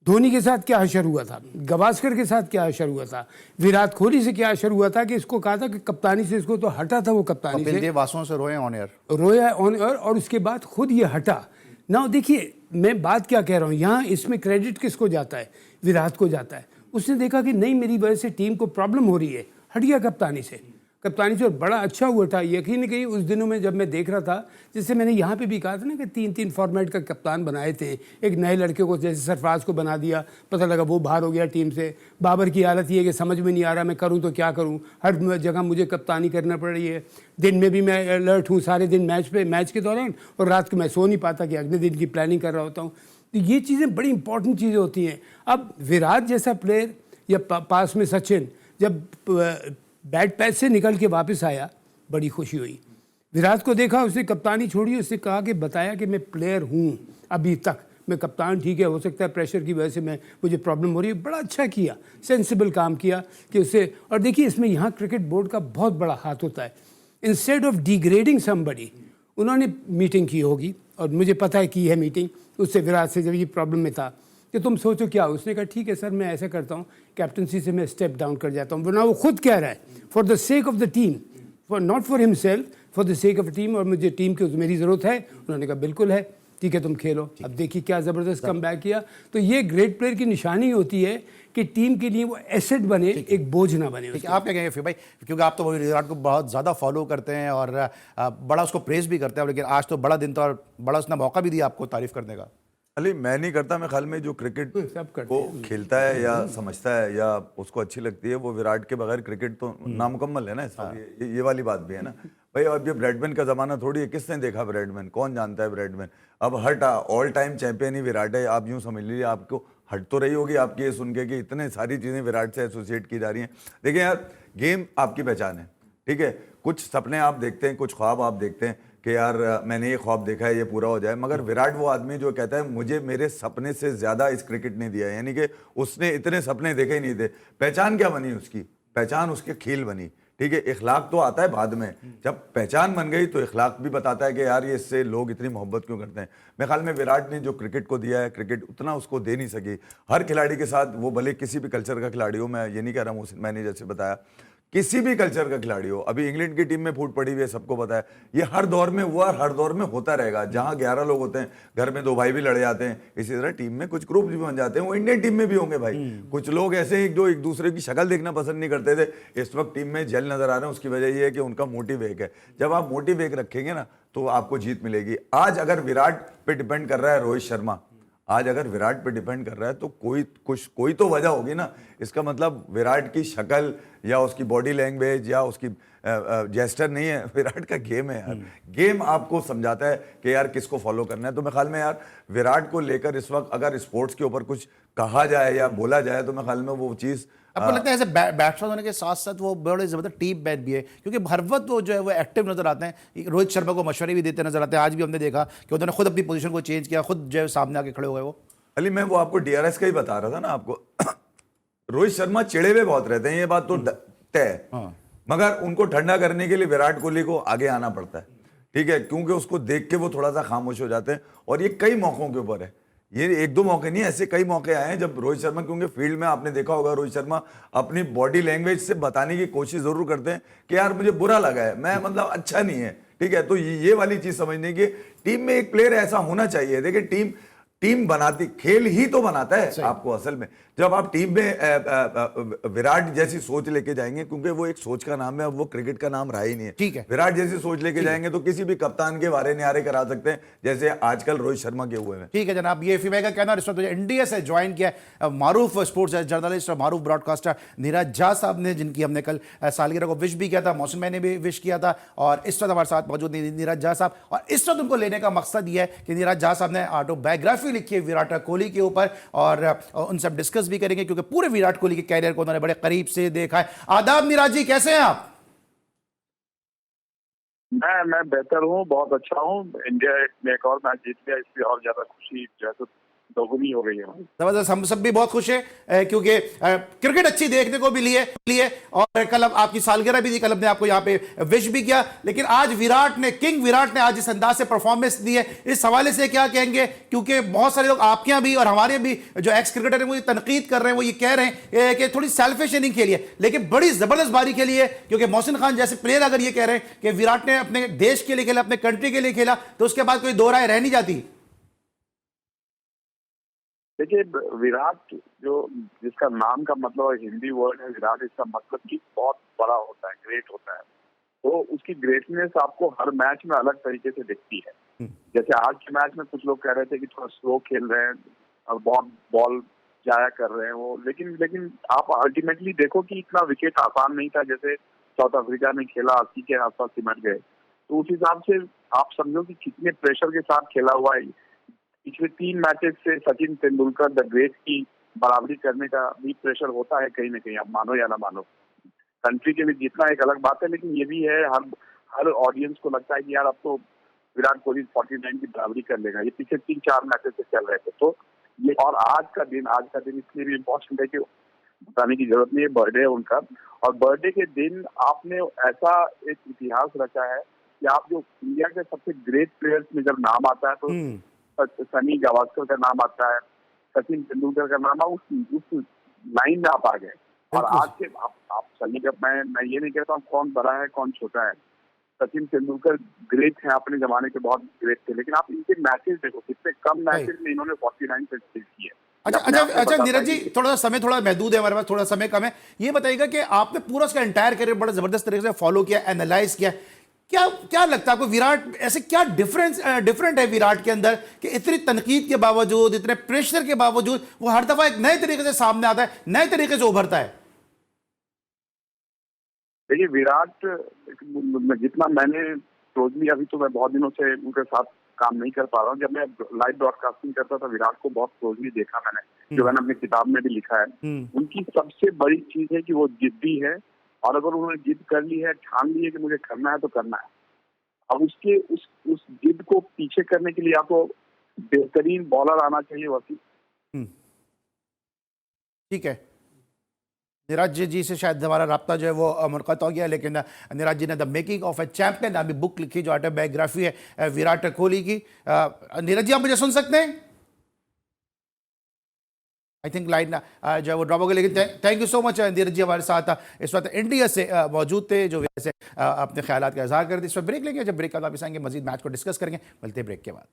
धोनी के साथ क्या हशर हुआ था, गवास्कर के साथ क्या हशर हुआ था, विराट कोहली से क्या हशर हुआ था कि इसको कहा था कि कप्तानी से इसको तो हटा था वो कप्तानी कपिल से, देव आंसुओं से रोए ऑन एयर। रोया ऑन एयर, और उसके बाद खुद ये हटा ना। देखिए मैं बात क्या कह रहा हूँ यहाँ, इसमें क्रेडिट किसको जाता है, विराट को जाता है। उसने देखा कि नहीं मेरी वजह से टीम को प्रॉब्लम हो रही है, हट गया कप्तानी से। और बड़ा अच्छा हुआ था। यकीन नहीं, कहीं उस दिनों में जब मैं देख रहा था, जैसे मैंने यहाँ पे भी कहा था ना कि 3-3 फॉर्मेट का कप्तान बनाए थे, एक नए लड़के को जैसे सरफराज को बना दिया, पता लगा वो बाहर हो गया टीम से। बाबर की हालत ये है कि समझ में नहीं आ रहा मैं करूँ तो क्या करूँ, हर जगह मुझे कप्तानी करना पड़ रही है। दिन में भी मैं अलर्ट हूँ सारे दिन मैच के दौरान, और रात को मैं सो नहीं पाता कि अगले दिन की प्लानिंग कर रहा होता हूँ। तो ये चीज़ें बड़ी इंपॉर्टेंट चीज़ें होती हैं। अब विराट जैसा प्लेयर या पास में सचिन जब बैट पैच से निकल के वापस आया, बड़ी खुशी हुई। विराट को देखा, उसने कप्तानी छोड़ी, उसने कहा कि बताया कि मैं प्लेयर हूँ, अभी तक मैं कप्तान ठीक है, हो सकता है प्रेशर की वजह से मुझे प्रॉब्लम हो रही है। बड़ा अच्छा किया, सेंसिबल काम किया कि उससे। और देखिए इसमें यहाँ क्रिकेट बोर्ड का बहुत बड़ा हाथ होता है। इंस्टेड ऑफ डिग्रेडिंग समबडी, उन्होंने मीटिंग की होगी, और मुझे पता है की है मीटिंग उससे, विराट से जब ये प्रॉब्लम में था कि तुम सोचो क्या। उसने कहा ठीक है सर मैं ऐसा करता हूँ, कैप्टनसी से मैं स्टेप डाउन कर जाता हूँ। वरना वो खुद कह रहा है for the sake of the team, for not for himself, for the sake of team, और मुझे टीम की मेरी ज़रूरत है। उन्होंने कहा बिल्कुल है, ठीक है तुम खेलो। अब देखिए क्या ज़बरदस्त कम बैक किया। तो ये ग्रेट प्लेयर की निशानी होती है कि टीम के लिए वो एसेट बने, एक बोझ ना बने। ठीक है, आप क्या कहेंगे फिर भाई, क्योंकि आप तो विराट को बहुत ज़्यादा फॉलो करते हैं और बड़ा उसको प्रेज भी करते हैं, लेकिन आज तो बड़ा दिन था और बड़ा उसने मौका भी दिया आपको तारीफ करने का। अली मैं नहीं करता, मैं ख्याल में जो क्रिकेट सब करते को खेलता है या समझता है या उसको अच्छी लगती है, वो विराट के बगैर क्रिकेट तो नामुकम्मल है ना। ये वाली बात भी है ना भाई। अब ये ब्रैडमैन का जमाना थोड़ी है, किसने देखा ब्रैडमैन, कौन जानता है ब्रैडमैन। अब ऑल टाइम चैंपियन ही विराट है। आप यूं समझ लीजिए, आपको हट तो रही होगी आपकी ये सुन के कि इतने सारी चीजें विराट से एसोसिएट की जा रही हैं। देखिए यार, गेम आपकी पहचान है, ठीक है। कुछ सपने आप देखते हैं, कुछ ख्वाब आप देखते हैं कि यार मैंने ये ख्वाब देखा है, ये पूरा हो जाए। मगर विराट वो आदमी जो कहता है मुझे मेरे सपने से ज्यादा इस क्रिकेट ने दिया है, यानी कि उसने इतने सपने देखे ही नहीं थे। पहचान क्या बनी उसकी, पहचान उसके खेल बनी, ठीक है। इखलाक तो आता है बाद में, जब पहचान बन गई तो इखलाक भी बताता है कि यार ये इससे लोग इतनी मोहब्बत क्यों करते हैं। मेरे ख्याल में विराट ने जो क्रिकेट को दिया है, क्रिकेट उतना उसको दे नहीं सकी। हर खिलाड़ी के साथ, वो भले किसी भी कल्चर का खिलाड़ी हो, मैं ये नहीं कह रहा हूँ, मैंने जैसे बताया किसी भी कल्चर का खिलाड़ी हो, अभी इंग्लैंड की टीम में फूट पड़ी हुई है, सबको पता है। ये हर दौर में हुआ, हर दौर में होता रहेगा। जहां 11 लोग होते हैं, घर में 2 भाई भी लड़ जाते हैं, इसी तरह टीम में कुछ ग्रुप भी बन जाते हैं। वो इंडियन टीम में भी होंगे भाई। कुछ लोग ऐसे ही जो एक दूसरे की शक्ल देखना पसंद नहीं करते थे, इस वक्त टीम में जेल नजर आ रहे हैं। उसकी वजह यह है कि उनका मोटिव एक है। जब आप मोटिव एक रखेंगे ना, तो आपको जीत मिलेगी। आज अगर विराट पे डिपेंड कर रहा है रोहित शर्मा, आज अगर विराट पे डिपेंड कर रहा है तो कोई तो वजह होगी ना। इसका मतलब विराट की शक्ल या उसकी बॉडी लैंग्वेज या उसकी जेस्टर नहीं है, विराट का गेम है यार। गेम आपको समझाता है कि यार किसको फॉलो करना है। तो मैं ख्याल में यार विराट को लेकर इस वक्त अगर स्पोर्ट्स के ऊपर कुछ कहा जाए या बोला जाए, तो मैं ख्याल में वो चीज़ आपको लगता है ऐसे बैट्समैन होने के साथ साथ वो बड़े जबरदस्त टीम मैन भी है, क्योंकि हर वक्त वो जो है वो एक्टिव नजर आते हैं। रोहित शर्मा को मशवरे भी देते नजर आते हैं। आज भी हमने देखा कि उन्होंने खुद अपनी पोजीशन को चेंज किया, खुद जो है सामने आके खड़े हो गए वो। अली मैं वो आपको DRS का ही बता रहा था ना आपको। रोहित शर्मा चिड़े हुए बहुत रहते हैं, ये बात तो तय है। मगर उनको ठंडा करने के लिए विराट कोहली को आगे आना पड़ता है, ठीक है, क्योंकि उसको देख के वो थोड़ा सा खामोश हो जाते हैं। और ये कई मौकों के ऊपर है, ये 1-2 मौके नहीं, ऐसे कई मौके आए हैं जब रोहित शर्मा, क्योंकि फील्ड में आपने देखा होगा रोहित शर्मा अपनी बॉडी लैंग्वेज से बताने की कोशिश जरूर करते हैं कि यार मुझे बुरा लगा है, मैं मतलब अच्छा नहीं है, ठीक है। तो ये वाली चीज समझने की, टीम में एक प्लेयर ऐसा होना चाहिए। देखिए टीम बनाती, खेल ही तो बनाता है आपको असल में। जब आप टीम में विराट जैसी सोच लेके जाएंगे, क्योंकि वो एक सोच का नाम है, अब वो क्रिकेट का नाम रहा ही नहीं है, ठीक है। विराट जैसी सोच लेके जाएंगे तो किसी भी कप्तान के वारे न्यारे करा सकते हैं, जैसे आजकल रोहित शर्मा के हुए हैं। ठीक है जनाब, ये फीमेल का कहना। इस वक्त इंडिया से ज्वाइन किया मारूफ स्पोर्ट्स जर्नलिस्ट और मारूफ ब्रॉडकास्टर नीरज झा साहब ने, जिनकी हमने कल सालगिरह को विश भी किया था, मौसम मैंने भी विश किया था। और इस वक्त हमारे साथ मौजूद नीरज झा साहब, और इस वक्त उनको लेने का मकसद ये है कि नीरज झा साहब ने ऑटोबायोग्राफी लिखी है विराट कोहली के ऊपर, और उनसे हम डिस्कस भी करेंगे, क्योंकि पूरे विराट कोहली के कैरियर को उन्होंने बड़े करीब से देखा है। आदाब नीरज जी, कैसे हैं आप? मैं बेहतर हूँ, बहुत अच्छा हूँ। इंडिया ने एक और मैच जीत लिया, इसलिए और ज्यादा खुशी जो है तो दोगुनी हो गई है हमारी। जबरदस्त, हम सब भी बहुत खुश हैं क्योंकि क्रिकेट अच्छी देखने को भी लिए और कल आपकी सालगिरह भी थी, कल हमने आपको यहाँ पे विश भी किया। लेकिन आज किंग विराट ने आज इस अंदाज से परफॉर्मेंस दी है, इस हवाले से क्या कहेंगे? क्योंकि बहुत सारे लोग आपके यहाँ भी और हमारे भी जो एक्स क्रिकेटर हैं वो ये तनकीद कर रहे हैं, वो ये कह रहे हैं कि थोड़ी सेल्फिश इनिंग खेली है, लेकिन बड़ी जबरदस्त बारी खेली है। क्योंकि मोहसिन खान जैसे प्लेयर अगर ये कह रहे हैं कि विराट ने अपने देश के लिए खेला, अपने कंट्री के लिए खेला, तो उसके बाद कोई दो राय रह नहीं जाती। देखिए, विराट जिसका नाम का मतलब हिंदी वर्ड है विराट, इसका मतलब कि बहुत बड़ा होता है, ग्रेट होता है। तो उसकी ग्रेटनेस आपको हर मैच में अलग तरीके से दिखती है। जैसे आज के मैच में कुछ लोग कह रहे थे कि थोड़ा स्लो खेल रहे हैं और बहुत बॉल जाया कर रहे हैं वो, लेकिन आप अल्टीमेटली देखो कि इतना विकेट आसान नहीं था जैसे साउथ अफ्रीका ने खेला, 80 के आसपास सिमट गए। तो उस हिसाब से आप समझो कि कितने प्रेशर के साथ खेला हुआ है। पिछले 3 मैचेस से सचिन तेंदुलकर द ग्रेट की बराबरी करने का भी प्रेशर होता है कहीं ना कहीं, आप मानो या ना मानो। कंट्री के लिए जीतना एक अलग बात है, लेकिन ये भी है हर ऑडियंस को लगता है कि यार अब तो विराट कोहली 49 की बराबरी कर लेगा। ये पिछले 3-4 मैचेस से चल रहे थे। तो ये और आज का दिन इसलिए भी इम्पोर्टेंट है कि बताने की जरूरत नहीं है, बर्थडे है उनका। और बर्थडे के दिन आपने ऐसा एक इतिहास रचा है कि आप जो इंडिया के सबसे ग्रेट प्लेयर्स में जब नाम आता है तो सनी गावस्कर का नाम आता है, सचिन तेंदुलकर का नाम, उस लाइन में आप आ गए। और आज के आप सनी का, मैं ये नहीं कहता हूँ कौन बड़ा है कौन छोटा है। सचिन तेंदुलकर ग्रेट है, अपने जमाने के बहुत ग्रेट थे, लेकिन आप इनके मैचेस देखो, कितने कम मैचेस में इन्होंने 49 सेंचुरी की है। अच्छा नीरज जी, थोड़ा समय थोड़ा महदूद है हमारे पास, थोड़ा समय कम है। ये बताइएगा कि आपने पूरा उसका एंटायर करियर बड़ा जबरदस्त तरीके से फॉलो किया, एनालाइज किया, क्या लगता है आपको विराट ऐसे क्या डिफरेंट है विराट के अंदर कि इतनी तनकीद के बावजूद, इतने प्रेशर के बावजूद वो हर दफा एक नए तरीके से सामने आता है, नए तरीके से उभरता है? देखिए, विराट जितना मैंने क्लोजली, अभी तो मैं बहुत दिनों से उनके साथ काम नहीं कर पा रहा हूँ। जब मैं लाइव ब्रॉडकास्टिंग करता था विराट को बहुत क्लोजली देखा मैंने, जो मैंने अपनी किताब में भी लिखा है। उनकी सबसे बड़ी चीज है कि वो जिद्दी है, और अगर उन्होंने जिद कर ली है, ठान ली है कि मुझे करना है तो करना है। अब उसके उस जिद को पीछे करने के लिए आपको बेहतरीन बॉलर आना चाहिए वसी। ठीक है, नीरज जी से शायद हमारा राब्ता जो है वो मुनक़ता हो गया, लेकिन नीरज जी ने the making of A champion नामी बुक लिखी, जो ऑटोबायोग्राफी है विराट कोहली की। नीरज जी, आप मुझे सुन सकते हैं? आई थिंक लाइन जो है वो ड्रॉप हो गई, लेकिन thank you so much Neeraj ji हमारे साथ इस वक्त इंडिया से मौजूद थे, जो वैसे अपने ख्यालात का इजहार कर दी। इस वक्त ब्रेक लेंगे, जब ब्रेक का वापस आएंगे मजीद मैच को डिस्कस करेंगे। मिलते हैं ब्रेक के बाद।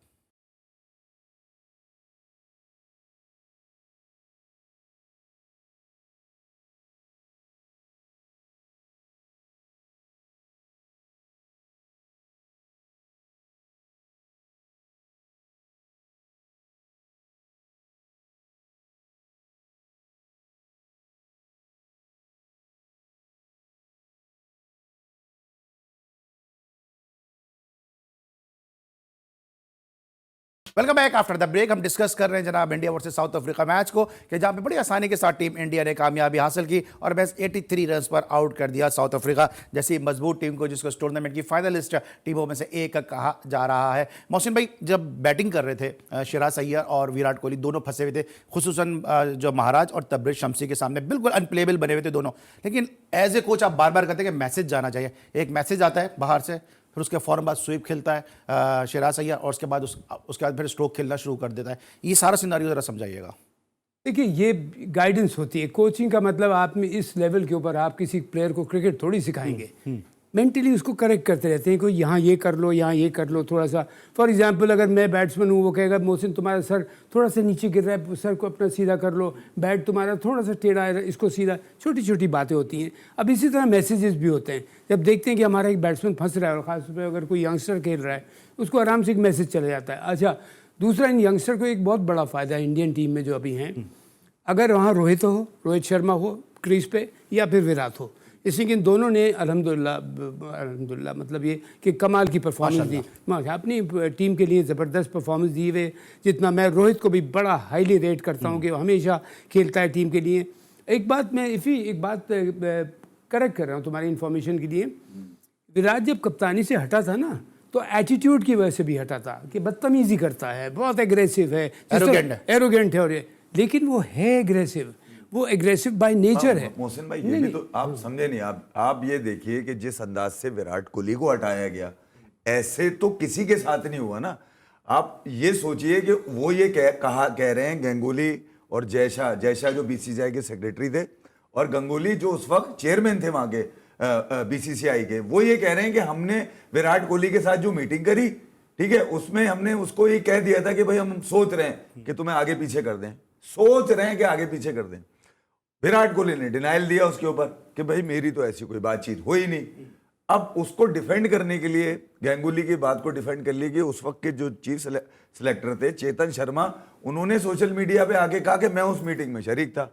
Welcome back after the break. हम डिस्कस कर रहे हैं जनाब India versus South Africa match को, कि जहां पे बड़ी आसानी के साथ टीम इंडिया ने कामयाबी हासिल की और बस 83 रन पर आउट कर दिया साउथ अफ्रीका जैसी मजबूत टीम को, जिसको इस टूर्नामेंट की फाइनलिस्ट टीमों में से एक कहा जा रहा है। मोहसिन भाई, जब बैटिंग कर रहे थे सिराज अय्यर और विराट कोहली दोनों फंसे हुए थे, खुसूसन जो महाराज और तबरेज शमसी के सामने बिल्कुल अनप्लेबल बने हुए थे दोनों। लेकिन एज ए कोच आप बार बार कहते हैं कि मैसेज जाना चाहिए। एक मैसेज आता है बाहर से, फिर उसके फ़ौरन बाद स्वीप खेलता है सिराज अय्यर, और उसके बाद उसके बाद फिर स्ट्रोक खेलना शुरू कर देता है। ये सारा सिनारियो ज़रा समझाइएगा। देखिए, ये गाइडेंस होती है। कोचिंग का मतलब आप में इस लेवल के ऊपर आप किसी प्लेयर को क्रिकेट थोड़ी सिखाएंगे, मेंटली उसको करेक्ट करते रहते हैं कि यहाँ ये कर लो, यहाँ ये कर लो थोड़ा सा। फॉर एग्जांपल, अगर मैं बैट्समैन हूँ, वो कहेगा मोहसिन तुम्हारा सर थोड़ा सा नीचे गिर रहा है, सर को अपना सीधा कर लो, बैट तुम्हारा थोड़ा सा टेढ़ा है, इसको सीधा। छोटी छोटी बातें होती हैं। अब इसी तरह मैसेजेस भी होते हैं। जब देखते हैं कि हमारा एक बैट्समैन फंस रहा है, और ख़ासतौर पर अगर कोई यंगस्टर खेल रहा है, उसको आराम से एक मैसेज चला जाता है। अच्छा, दूसरा, इन यंगस्टर को एक बहुत बड़ा फ़ायदा है इंडियन टीम में जो अभी हैं, अगर वहाँ रोहित शर्मा हो क्रीज पे, या फिर विराट हो, इसलिए कि इन दोनों ने अल्हम्दुलिल्लाह मतलब ये कि कमाल की परफॉर्मेंस दी, अपनी टीम के लिए ज़बरदस्त परफॉर्मेंस दी हुए। जितना मैं रोहित को भी बड़ा हाईली रेट करता हूँ कि वो हमेशा खेलता है टीम के लिए। एक बात करेक्ट कर रहा हूँ तुम्हारी इन्फॉर्मेशन के लिए, विराट जब कप्तानी से हटा था ना, तो एटीट्यूड की वजह से भी हटा था कि बदतमीजी करता है, बहुत एग्रेसिव है, एरोगेंट है और लेकिन वो है एग्रेसिव, वो एग्रेसिव बाय नेचर है। मोहसिन भाई ये भी तो आप समझे नहीं, आप ये देखिए कि जिस अंदाज से विराट कोहली को हटाया गया, ऐसे तो किसी के साथ नहीं हुआ ना। आप ये सोचिए कि वो ये कह रहे हैं गंगुली और जयशाह जो बीसीसीआई के सेक्रेटरी थे और गंगुली जो उस वक्त चेयरमैन थे वहां के बीसीसीआई के, वो ये कह रहे हैं कि हमने विराट कोहली के साथ जो मीटिंग करी, ठीक है, उसमें हमने उसको ये कह दिया था कि भाई हम सोच रहे हैं कि तुम्हें आगे पीछे कर दें, सोच रहे हैं कि आगे पीछे कर दें। विराट कोहली ने डिनाइल दिया उसके ऊपर कि भाई मेरी तो ऐसी कोई बातचीत हुई नहीं। अब उसको डिफेंड करने के लिए, गांगुली की बात को डिफेंड कर लिए कि उस वक्त के जो चीफ सिलेक्टर थे चेतन शर्मा, उन्होंने सोशल मीडिया पे आके कहा कि मैं उस मीटिंग में शरीक था।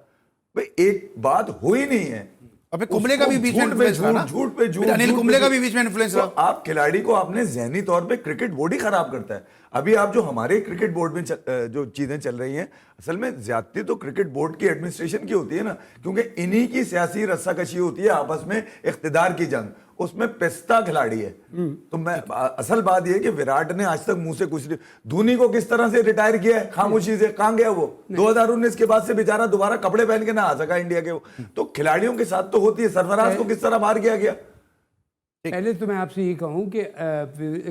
भाई एक बात हुई नहीं है। अबे कुंबले का भी बीच में इन्फ्लुएंस रहा ना, झूठ पे झूठ, अनिल कुंबले का भी बीच में इन्फ्लुएंस रहा। आप खिलाड़ी को आपने जहनी तौर पे क्रिकेट बोर्ड ही खराब करता है। अभी आप जो हमारे क्रिकेट बोर्ड में जो चीजें चल रही हैं, असल में ज्यादती तो क्रिकेट बोर्ड की एडमिनिस्ट्रेशन की होती है ना, क्योंकि इन्हीं की सियासी रस्साकशी होती है आपस में, इख्तिदार की जंग, उसमें पिस्ता खिलाड़ी है। तो मैं असल बात यह है कि विराट ने आज तक मुंह से कुछ नहीं, धोनी को किस तरह से रिटायर किया है खामोशी से, कहां गया वो? 2019 के बाद से बेचारा दोबारा कपड़े पहन के ना आ सका इंडिया के। वो तो खिलाड़ियों के साथ तो होती है। सरफराज को किस तरह बाहर किया गया? पहले तो मैं आपसे ये कहूं कि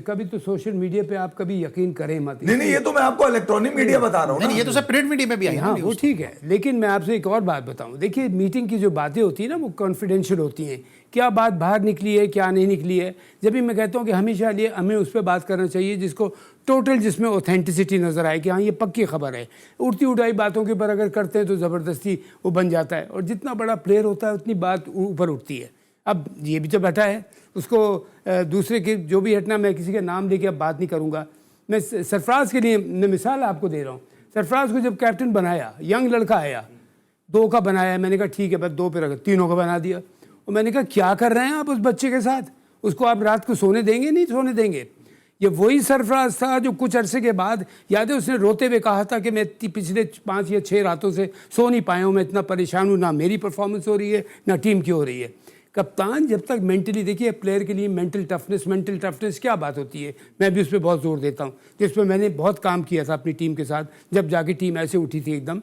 कभी तो सोशल मीडिया पे आप कभी यकीन करें मत। नहीं, ये तो मैं आपको इलेक्ट्रॉनिक मीडिया बता रहा हूँ। नहीं, ये तो सब प्रिंट मीडिया में भी आई है। हाँ, वो ठीक है, लेकिन मैं आपसे एक और बात बताऊं। देखिए, मीटिंग की जो बातें होती है ना, वो कॉन्फिडेंशियल होती हैं। क्या बात बाहर निकली है, क्या नहीं निकली है। जब भी मैं कहता हूँ कि हमेशा लिए हमें उस पर बात करना चाहिए जिसको टोटल, जिसमें ऑथेंटिसिटी नज़र आए कि हाँ ये पक्की खबर है। उड़ती उड़ाई बातों के ऊपर अगर करते हैं तो ज़बरदस्ती वो बन जाता है, और जितना बड़ा प्लेयर होता है उतनी बात ऊपर उठती है। अब ये भी तो बैठा है, उसको दूसरे के जो भी हटना, मैं किसी का नाम लेके अब बात नहीं करूँगा। मैं सरफराज के लिए मैं मिसाल आपको दे रहा हूँ। सरफराज को जब कैप्टन बनाया, यंग लड़का आया, 2 का बनाया, मैंने कहा ठीक है बस 2 पे रख, 3 का बना दिया। और मैंने कहा क्या कर रहे हैं आप उस बच्चे के साथ? उसको आप रात को सोने देंगे? नहीं सोने देंगे। ये वही सरफराज था जो कुछ अरसे के बाद, याद है, उसने रोते हुए कहा था कि मैं पिछले 5 या 6 रातों से सो नहीं पाया हूँ, मैं इतना परेशान हूँ, ना मेरी परफॉर्मेंस हो रही है ना टीम की हो रही है। कप्तान जब तक मेंटली, देखिए प्लेयर के लिए मेंटल टफनेस क्या बात होती है, मैं भी उस पर बहुत जोर देता हूँ, जिस पर मैंने बहुत काम किया था अपनी टीम के साथ, जब जाके टीम ऐसे उठी थी एकदम।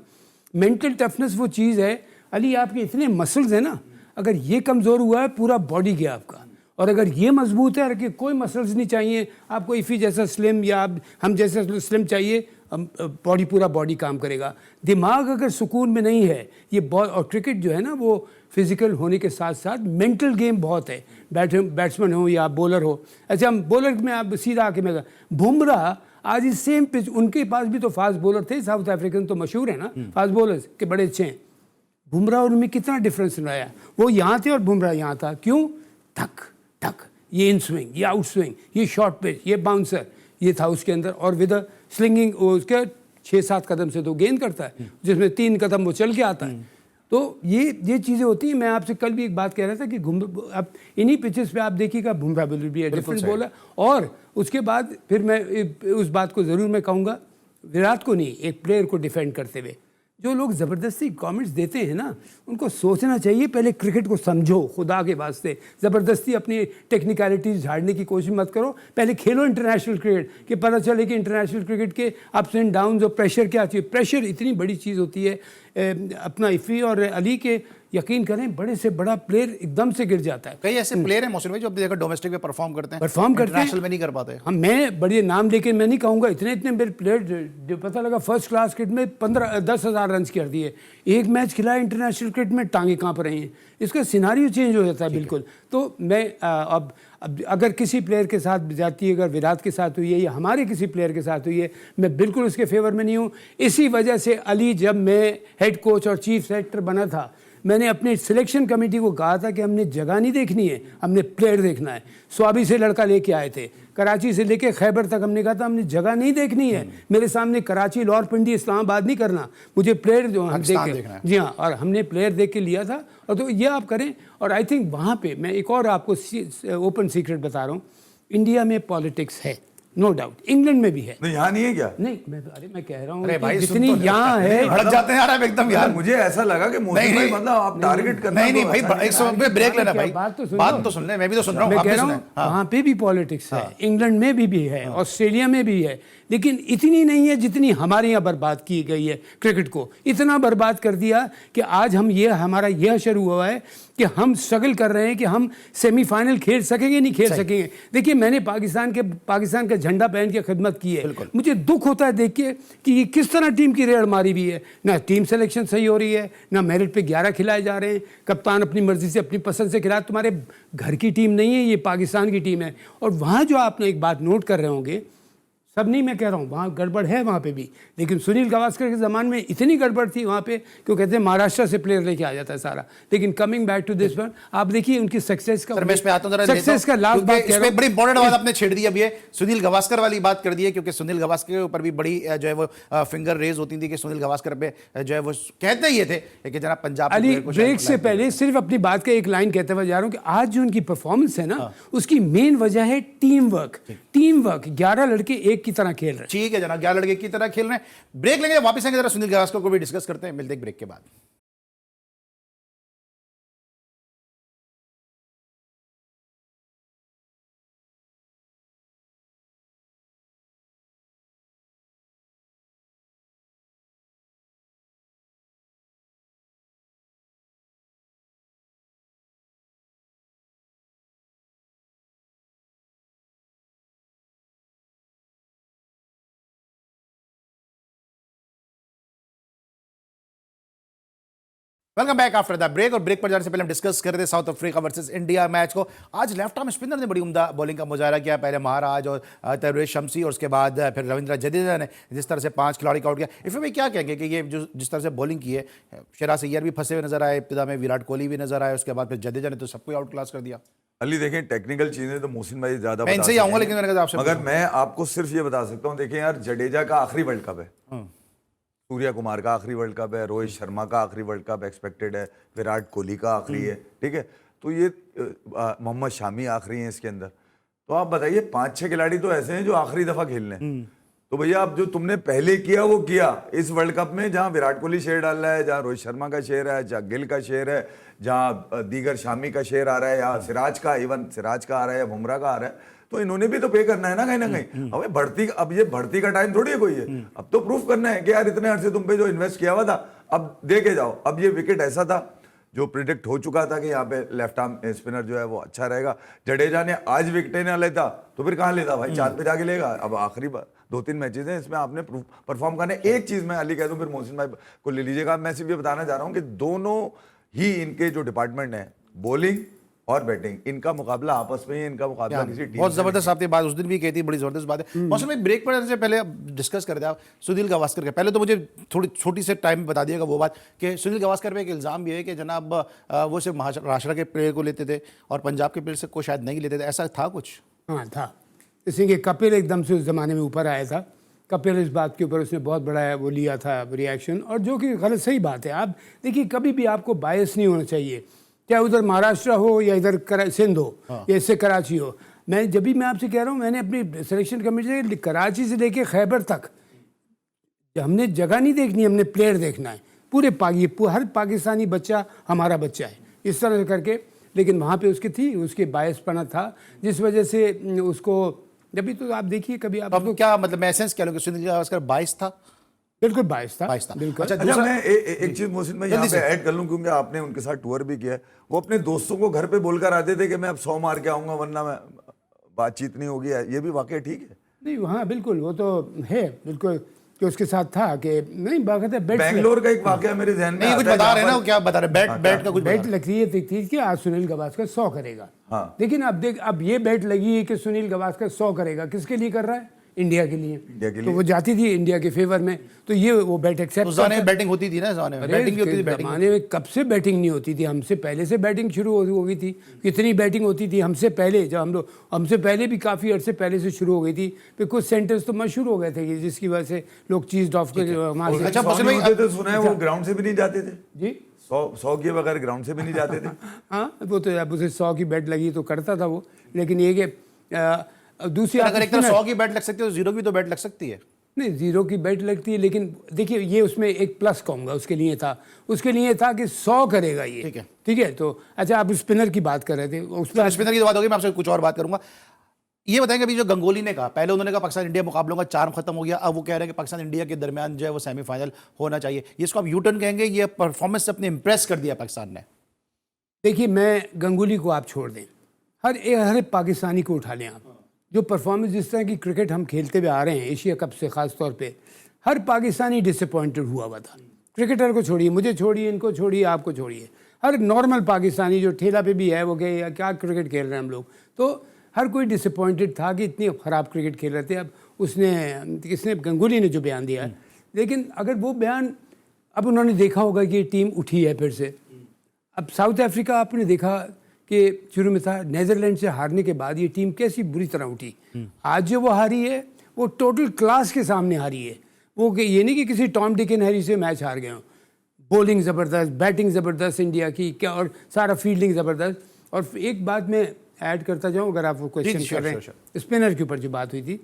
मेंटल टफनेस वो चीज़ है। अली, आपके इतने मसल्स हैं ना, अगर ये कमज़ोर हुआ है पूरा बॉडी गया आपका, और अगर ये मजबूत है कि कोई मसल्स नहीं चाहिए आपको, इफ़ी जैसा स्लिम या हम जैसा स्लिम चाहिए, बॉडी पूरा बॉडी काम करेगा। दिमाग अगर सुकून में नहीं है, ये बहुत, और क्रिकेट जो है ना वो फिजिकल होने के साथ साथ मेंटल गेम बहुत है। बैट्समैन हो या बॉलर हो, अच्छा हम बॉलर में आप सीधा आके मैं, बुमराह आज इस सेम पिच, उनके पास भी तो फास्ट बॉलर थे, साउथ अफ्रीकन तो मशहूर है ना फास्ट बॉलर्स के, बड़े अच्छे हैं। बुमराह और उनमें कितना डिफरेंस लाया, वो यहाँ थे और बुमराह यहाँ था। क्यों? ठक ठक, ये इन स्विंग, ये आउट स्विंग, ये शॉर्ट पिच, ये बाउंसर, ये था उसके अंदर, और विद स्लिंगिंग उसके 6-7 कदम से तो गेंद करता है, जिसमें 3 कदम वो चल के आता है। तो ये चीज़ें होती हैं। मैं आपसे कल भी एक बात कह रहा था कि अब इन्हीं पिचेस पे आप देखिएगा Bumrah will be different bowler. और उसके बाद फिर मैं उस बात को ज़रूर मैं कहूँगा, विराट को नहीं, एक प्लेयर को डिफेंड करते हुए जो लोग ज़बरदस्ती कमेंट्स देते हैं ना, उनको सोचना चाहिए, पहले क्रिकेट को समझो खुदा के वास्ते। ज़बरदस्ती अपनी टेक्निकलिटीज़ झाड़ने की कोशिश मत करो, पहले खेलो इंटरनेशनल क्रिकेट, कि पता चले कि इंटरनेशनल क्रिकेट के अप्स एंड डाउन्स और प्रेशर क्या चाहिए। प्रेशर इतनी बड़ी चीज़ होती है। अपना इफ़ी और अली के यकीन करें, बड़े से बड़ा प्लेयर एकदम से गिर जाता है। कई ऐसे प्लेयर हैं मौसम भाई जो अपनी जगह डोमेस्टिक में परफॉर्म करते हैं, इंटरनेशनल में नहीं कर पाते। हम, मैं बड़े नाम लेके मैं नहीं कहूँगा, इतने मेरे प्लेयर जो पता लगा फर्स्ट क्लास क्रिकेट में 15-10,000 रन कर दिए, एक मैच खिलाया इंटरनेशनल क्रिकेट में, टांगे काँप रही हैं। इसका सिनारियो चेंज हो जाता है बिल्कुल। तो मैं अब अगर किसी प्लेयर के साथ जाती है, अगर विराट के साथ हुई है या हमारे किसी प्लेयर के साथ हुई है, मैं बिल्कुल उसके फेवर में नहीं हूँ। इसी वजह से अली, जब मैं हेड कोच और चीफ सेलेक्टर बना था, मैंने अपने सिलेक्शन कमेटी को कहा था कि हमने जगह नहीं देखनी है, हमने प्लेयर देखना है। स्वाबी से लड़का लेके आए थे, कराची से लेके खैबर तक हमने कहा था हमने जगह नहीं देखनी है, मेरे सामने कराची, लाहौर, पिंडी, इस्लामाबाद नहीं करना, मुझे प्लेयर जो हम देखें। जी हाँ, और हमने प्लेयर देख के लिया था। और तो ये आप करें। और आई थिंक वहाँ पे मैं एक और आपको ओपन सीक्रेट बता रहा हूँ, इंडिया में पॉलिटिक्स है, नो डाउट इंग्लैंड में भी है। नहीं यहाँ नहीं है क्या? नहीं मैं कह रहा हूँ अरे कि भाई जितनी सुन तो यहाँ है भड़क जाते हैं यार आप एकदम यार। मुझे ऐसा लगा कि मोहसिन भाई मतलब आप टारगेट करना नहीं नहीं तो भाई अच्छा एक समय ब्रेक लेना भाई, बात तो सुन लो। मैं भी तो सुन रहा हूँ, मैं आप कह भी रहा सुने। हूँ वहाँ पे भी पॉलिटिक्स है, इंग्लैंड में भी है, ऑस्ट्रेलिया में भी है, लेकिन इतनी नहीं है जितनी हमारे यहाँ बर्बाद की गई है। क्रिकेट को इतना बर्बाद कर दिया कि आज हमारा यह शुरू हुआ है कि हम स्ट्रगल कर रहे हैं कि हम सेमीफाइनल खेल सकेंगे नहीं खेल सकेंगे। देखिए मैंने पाकिस्तान का झंडा पहन के खिदमत की है, मुझे दुख होता है देख के कि किस तरह टीम की रेड़ मारी हुई है। ना टीम सिलेक्शन सही हो रही है, ना मेरिट पे 11 खिलाए जा रहे हैं, कप्तान अपनी मर्जी से अपनी पसंद से खिलाए। तुम्हारे घर की टीम नहीं है, ये पाकिस्तान की टीम है। और वहाँ जो आपने एक बात नोट कर रहे होंगे, सब नहीं मैं कह रहा हूँ, वहाँ गड़बड़ है वहाँ पे भी, लेकिन सुनील गावस्कर के ज़माने में इतनी गड़बड़ थी वहाँ पे कि वो कहते हैं महाराष्ट्र से प्लेयर लेके आ जाता है सारा। लेकिन coming back to this one, आप देखिए उनकी सक्सेस का, मैं इसमें आता हूं, सक्सेस का लास्ट बात कह रहा हूं। बड़ी इंपॉर्टेंट बात आपने छेड़ दी अब ये सुनील गावस्कर वाली बात कर दी है, क्योंकि सुनील गावस्कर के ऊपर भी बड़ी जो है वो फिंगर रेज होती थी कि सुनील गावस्कर पे जो है वो कहते ये थे कि जनाब पंजाब अली ब्रेक से पहले सिर्फ अपनी बात का एक लाइन कहते हुए जा रहा हूँ कि आज जो उनकी परफॉर्मेंस है ना, उसकी मेन वजह है टीम वर्क। 11 लड़के एक की तरह खेल रहे हैं। ठीक है जनाब, 11 लड़के की तरह खेल रहे हैं। ब्रेक लेंगे, वापस आएंगे, जरा सुनील गावस्कर को भी डिस्कस करते हैं। मिलते हैं ब्रेक के बाद। Welcome back after the break. और ब्रेक पर जाने से पहले हम डिस्कस कर रहे थे South Africa versus India match को। आज लेफ्ट आर्म स्पिनर ने बड़ी उम्दा बॉलिंग का मुजाहरा किया। पहले महाराज और तैरूर शमसी, और उसके बाद फिर रविंद्र जडेजा ने जिस तरह से 5 खिलाड़ी का आउट किया। इस में क्या कहेंगे कि ये जो जिस तरह से बॉलिंग की है, शराज अय्यर भी फंसे हुए नजर आए, इब्तिदा में विराट कोहली भी नजर आए, उसके बाद फिर जडेजा ने तो सबको आउट क्लास कर दिया। अली देखें टेक्निकल चीजें तो मोहसिन भाई ज्यादा मैं इनसे ही आऊंगा, लेकिन मैंने कहा आपसे मगर मैं आपको सिर्फ ये बता सकता हूँ, देखें यार जडेजा का आखिरी वर्ल्ड कप है, सूर्या कुमार का आखिरी वर्ल्ड कप है, रोहित शर्मा का आखिरी वर्ल्ड कप एक्सपेक्टेड है, विराट कोहली का आखिरी है, ठीक है। तो ये मोहम्मद शामी आखिरी है इसके अंदर। तो आप बताइए 5-6 खिलाड़ी तो ऐसे हैं जो आखिरी दफा खेलने हैं। तो भैया आप जो तुमने पहले किया वो किया इस वर्ल्ड कप में, जहां विराट कोहली शेयर डाल रहा है, जहां रोहित शर्मा का शेयर है, जहां गिल का शेयर है, जहां दीगर शामी का शेयर आ रहा है, या सिराज का, इवन सिराज का आ रहा है या बुमराह का आ रहा है, तो इन्होंने भी तो पे करना है ना कहीं। अब ये भर्ती का टाइम थोड़ी है कोई है। अब तो प्रूफ करना है कि यार इतने अर्से तुम पे जो इन्वेस्ट किया हुआ था अब दे के जाओ। अब ये विकेट ऐसा था जो प्रिडिक्ट हो चुका था कि यहाँ पे लेफ्ट आर्म स्पिनर जो है वो अच्छा रहेगा। जडेजा ने आज विकेट ना लेता तो फिर कहाँ लेता भाई, चांद पे जाके लेगा। अब आखिरी 2-3 मैचेस हैं, इसमें आपने परफॉर्म करना है। एक चीज मैं अली कह दूं, फिर मोहसिन भाई को ले लीजिएगा। मैं सिर्फ ये बताना चाह रहा हूँ कि दोनों ही इनके जो डिपार्टमेंट है, बॉलिंग और बैटिंग, इनका मुकाबला आपस में ही, इनका मुकाबला किसी टीम बहुत जबरदस्त आपने बात उस दिन भी कही थी, बड़ी जबरदस्त बात है। मौसम में ब्रेक पर से पहले डिस्कस कर रहे थे आप सुनील गावस्कर के। पहले तो मुझे थोड़ी छोटी से टाइम में बता दिएगा वो बात कि सुनील गावस्कर पे एक इल्ज़ाम ये है कि जनाब वो सिर्फ महाराष्ट्र के प्लेयर को लेते थे और पंजाब के प्लेयर से को शायद नहीं लेते थे, ऐसा था कुछ? हाँ था, जैसे कि कपिल एकदम से उस ज़माने में ऊपर आया था। कपिल इस बात के ऊपर उसने बहुत बड़ा वो लिया था रिएक्शन, और जो कि गलत सही बात है। आप देखिए कभी भी आपको बायस नहीं होना चाहिए, चाहे उधर महाराष्ट्र हो या इधर सिंध हो या इससे कराची हो। मैं आपसे कह रहा हूँ, मैंने अपनी सिलेक्शन कमेटी से कराची से लेके खैबर तक हमने जगह नहीं देखनी, हमने प्लेयर देखना है। हर पाकिस्तानी बच्चा हमारा बच्चा है, इस तरह से करके। लेकिन वहाँ पे उसके बायसपना था, जिस वजह से उसको जब भी तो आप देखिए कभी आप आपको क्या मतलब मैं एसेंस कह लूँ कि सुनील गावस्कर 22 था? बिल्कुल 22 था। बिल्कुल। अच्छा मैं एक चीज मोहसिन भाई यहाँ पे ऐड कर लूं, क्योंकि आपने उनके साथ टूर भी किया है। वो अपने दोस्तों को घर पे बोलकर आते थे कि मैं अब 100 मार के आऊंगा वरना मैं बातचीत नहीं होगी। ये भी वाकई ठीक है? नहीं हाँ बिल्कुल, वो तो है बिल्कुल कि उसके साथ था कि नहीं बाकायदा बैट। बैंगलोर का एक वाकया मेरे ध्यान में कुछ बता रहे हैं ना, क्या बता रहे? बैट का कुछ बैट लगी है थी कि आज सुनील गावस्कर 100 करेगा। हाँ। लेकिन अब ये बैट लगी है कि सुनील गावस्कर 100 करेगा, किसके लिए कर रहा है? इंडिया के लिए। तो वो जाती थी इंडिया के फेवर में, तो ये वो बैट एक्सेप्ट। उस ज़माने में बैटिंग होती थी ना, बैटिंग होती थी। ज़माने में कब से बैटिंग नहीं होती थी? हमसे पहले से बैटिंग शुरू हो गई थी। कितनी बैटिंग होती थी हमसे पहले, जब हमसे पहले भी काफ़ी अर्से पहले से शुरू हो गई थी। फिर कुछ सेंटर्स तो मशहूर हो गए थे जिसकी वजह से लोग चीज ऑफ कर सुना है वो ग्राउंड से भी नहीं जाते थे जी। 100 के बगैर ग्राउंड से भी नहीं जाते थे। हाँ वो तो अब उसे 100 की बैट लगी तो करता था वो। लेकिन ये कि अब दूसरी अगर एक तरफ spinner- 100 की बैट लग सकती है तो 0 की तो बैट लग सकती है। नहीं, 0 की बैट लगती है, लेकिन देखिए ये उसमें एक प्लस कहूँगा उसके लिए था कि 100 करेगा ये। ठीक है। तो अच्छा, आप स्पिनर की बात कर रहे थे, उस पर स्पिनर की तो बात होगी, मैं आपसे कुछ और बात करूंगा। ये बताएंगे अभी जो गंगोली ने कहा, पहले उन्होंने कहा पाकिस्तान इंडिया मुकाबलों का चार्म खत्म हो गया, अब वो कह रहे हैं कि पाकिस्तान इंडिया के दरमियान जो है वो सेमीफाइनल होना चाहिए। ये इसको आप यूटर्न कहेंगे, ये परफॉर्मेंस से अपने इंप्रेस कर दिया पाकिस्तान ने? देखिए, मैं गंगोली को आप छोड़ दें, हर एक पाकिस्तानी को उठा लें आप, जो परफॉर्मेंस जिस तरह की क्रिकेट हम खेलते हुए आ रहे हैं एशिया कप से ख़ास तौर पे, हर पाकिस्तानी डिसअपॉइंटेड हुआ था। क्रिकेटर को छोड़िए, मुझे छोड़िए, इनको छोड़िए, आपको छोड़िए, हर नॉर्मल पाकिस्तानी जो ठेला पे भी है वो कहे क्या क्रिकेट खेल रहे हैं हम लोग, तो हर कोई डिसअपॉइंटेड था कि इतनी ख़राब क्रिकेट खेल रहे थे। अब इसने गंगोली ने जो बयान दिया है, लेकिन अगर वो बयान, अब उन्होंने देखा होगा कि टीम उठी है फिर से। अब साउथ अफ्रीका आपने देखा कि शुरू में था, नीदरलैंड से हारने के बाद ये टीम कैसी बुरी तरह उठी। आज जो वो हारी है वो टोटल क्लास के सामने हारी है। वो ये नहीं कि किसी टॉम डिक एंड हैरी से मैच हार गए हों। बॉलिंग ज़बरदस्त, बैटिंग ज़बरदस्त इंडिया की क्या, और सारा फील्डिंग ज़बरदस्त। और एक बात मैं ऐड करता जाऊँ, अगर आप वो क्वेश्चन कर रहे हैं स्पिनर के ऊपर जो बात हुई थी,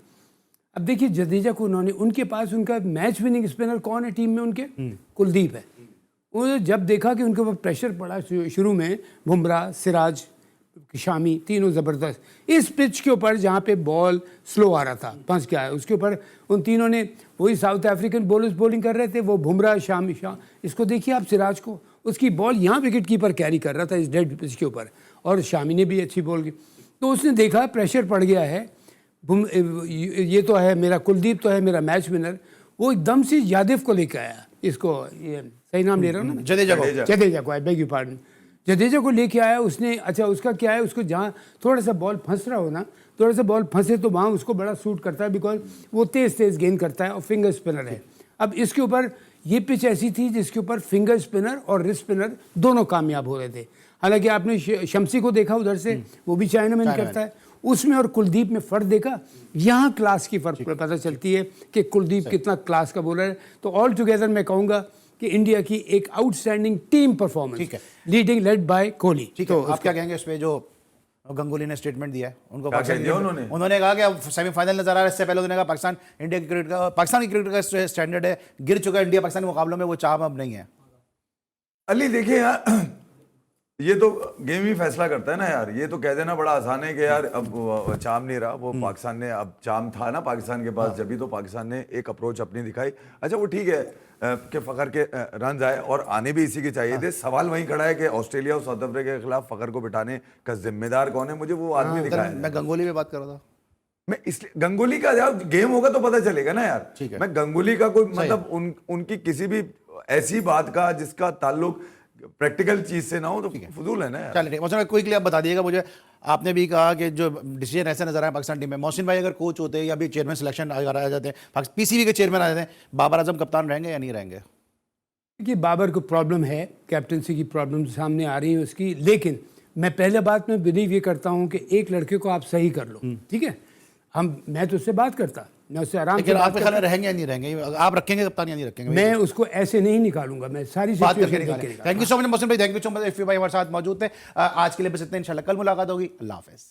अब देखिए जडेजा को उनके पास उनका मैच विनिंग स्पिनर कौन है टीम में उनके? कुलदीप है। वो जब देखा कि उनके ऊपर प्रेशर पड़ा शुरू में, बुमराह, सिराज, शामी तीनों ज़बरदस्त इस पिच के ऊपर जहाँ पे बॉल स्लो आ रहा था, फंस गया है उसके ऊपर, उन तीनों ने वही साउथ अफ्रीकन बॉलर्स बॉलिंग कर रहे थे, वो बुमराह, शामी, इसको देखिए आप, सिराज को उसकी बॉल यहाँ विकेट कीपर कैरी कर रहा था इस डेड पिच के ऊपर, और शामी ने भी अच्छी बॉल की। तो उसने देखा प्रेशर पड़ गया है, ये तो है मेरा कुलदीप, तो है मेरा मैच विनर, वो एकदम से यादव को लेकर आया, इसको ये सही नाम ले रहा हूँ ना, जडेजा को, आई बेग यू पार्डन, जडेजा को लेके आया उसने। अच्छा, उसका क्या है, उसको जहाँ थोड़ा सा बॉल फंस रहा हो ना, थोड़ा सा बॉल फंसे तो वहाँ उसको बड़ा सूट करता है, बिकॉज वो तेज़ गेंद करता है और फिंगर स्पिनर है। अब इसके ऊपर ये पिच ऐसी थी जिसके ऊपर फिंगर स्पिनर और रिस्ट स्पिनर दोनों कामयाब हो रहे थे। हालांकि आपने शमसी को देखा उधर से, वो भी चाइनामैन करता है, उसमें और कुलदीप में फ़र्क देखा, यहाँ क्लास की फ़र्क पता चलती है कि कुलदीप कितना क्लास का बॉलर है। तो ऑल टुगेदर मैं कहूँगा कि इंडिया की एक outstanding team performance, leading led by Kohli. तो आप क्या कहेंगे इस पे जो गंगोली ने स्टेटमेंट दिया है? उनको उन्होंने कहा कि अब सेमीफाइनल नजर आ रहा है, इससे पहले उन्होंने कहा पाकिस्तान इंडिया की क्रिकेट का, पाकिस्तान की क्रिकेट का स्टैंडर्ड है गिर चुका है, इंडिया पाकिस्तान के मुकाबलों में वो चाम अब नहीं है। अली देखिए यार, ये तो गेम ही फैसला करता है ना यार। ये तो कह देना बड़ा आसान है कि यार अब चाम नहीं रहा, वो पाकिस्तान ने, अब चाम था ना पाकिस्तान के पास, जब भी तो पाकिस्तान ने एक अप्रोच अपनी दिखाई। अच्छा वो ठीक है कि फखर के रन आए और आने भी इसी के चाहिए थे। सवाल वहीं खड़ा है कि ऑस्ट्रेलिया और साउथ अफ्रीका के खिलाफ फखर को बिठाने का जिम्मेदार कौन है? मुझे वो आदमी दिखाया। मैं गंगोली पे बात कर रहा था, मैं इसलिए गंगुली का जब गेम होगा तो पता चलेगा ना यार। मैं गंगुली का कोई मतलब उनकी किसी भी ऐसी बात का जिसका ताल्लुक प्रैक्टिकल चीज से ना हो तो फजूल है ना यार। चलिए मौसम क्विकली आप बता दिएगा मुझे, आपने भी कहा कि जो डिसीजन ऐसे नजर आए पाकिस्तान टीम में, मोहसिन भाई अगर कोच होते या भी चेयरमैन सिलेक्शन अगर आ जाते हैं, पीसीबी के चेयरमैन आ जाते हैं, बाबर आजम कप्तान रहेंगे या नहीं रहेंगे? देखिए, बाबर को प्रॉब्लम है, कैप्टनसी की प्रॉब्लम सामने आ रही है उसकी, लेकिन मैं पहले बात में बिलीव ये करता हूँ कि एक लड़के को आप सही कर लो, ठीक है। मैं तो उससे बात करता, मैं उससे आराम से आपके ख्याल में रहेंगे या नहीं रहेंगे? आप रखेंगे कप्तान या नहीं रखेंगे? मैं उसको ऐसे नहीं निकालूंगा, मैं सारी बात करके निकालेंगे। Thank you so much Mohsin भाई, थैंक यू सो मच। भाई हमारे साथ मौजूद थे। आज के लिए बस इतना, इंशाल्लाह कल मुलाकात होगी। अल्लाह हाफिज़।